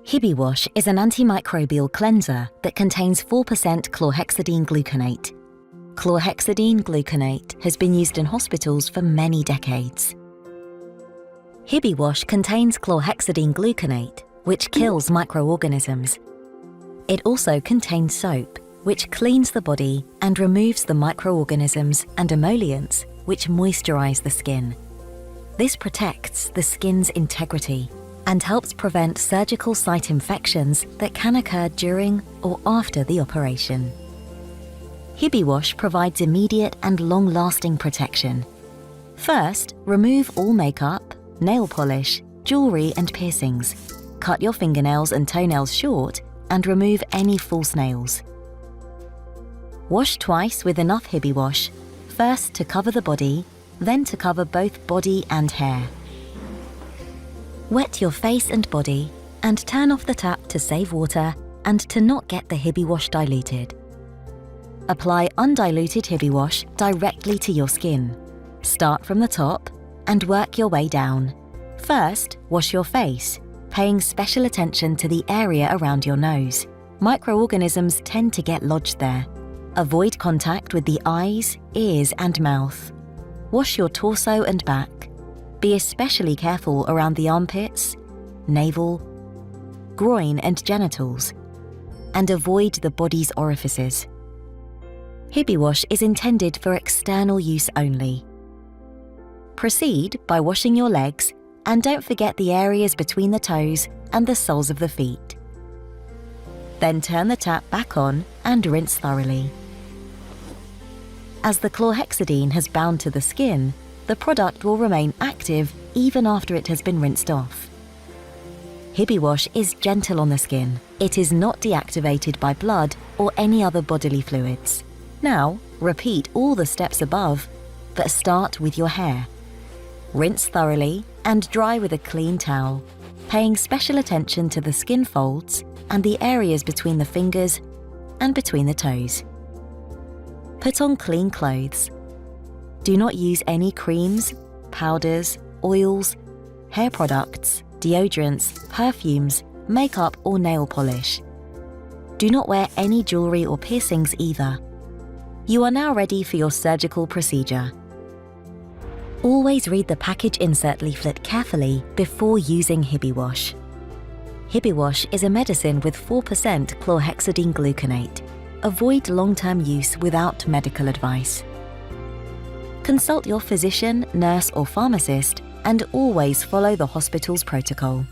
Hibiwash is an antimicrobial cleanser that contains 4% chlorhexidine gluconate. Chlorhexidine gluconate has been used in hospitals for many decades. Hibiwash contains chlorhexidine gluconate, which kills microorganisms. It also contains soap, which cleans the body and removes the microorganisms and emollients which moisturize the skin. This protects the skin's integrity and helps prevent surgical site infections that can occur during or after the operation. Hibiwash provides immediate and long-lasting protection. First, remove all makeup, nail polish, jewelry and piercings. Cut your fingernails and toenails short and remove any false nails. Wash twice with enough Hibiwash, first to cover the body, then to cover both body and hair. Wet your face and body and turn off the tap to save water and to not get the Hibiwash diluted. Apply undiluted Hibiwash directly to your skin. Start from the top and work your way down. First, wash your face, paying special attention to the area around your nose. Microorganisms tend to get lodged there. Avoid contact with the eyes, ears and mouth. Wash your torso and back. Be especially careful around the armpits, navel, groin and genitals, and avoid the body's orifices. Hibiwash is intended for external use only. Proceed by washing your legs and don't forget the areas between the toes and the soles of the feet. Then turn the tap back on and rinse thoroughly. As the chlorhexidine has bound to the skin, the product will remain active even after it has been rinsed off. Hibiwash is gentle on the skin. It is not deactivated by blood or any other bodily fluids. Now, repeat all the steps above, but start with your hair. Rinse thoroughly and dry with a clean towel, paying special attention to the skin folds and the areas between the fingers and between the toes. Put on clean clothes. Do not use any creams, powders, oils, hair products, deodorants, perfumes, makeup or nail polish. Do not wear any jewelry or piercings either. You are now ready for your surgical procedure. Always read the package insert leaflet carefully before using Hibiwash. Hibiwash is a medicine with 4% chlorhexidine gluconate. Avoid long-term use without medical advice. Consult your physician, nurse or pharmacist and always follow the hospital's protocol.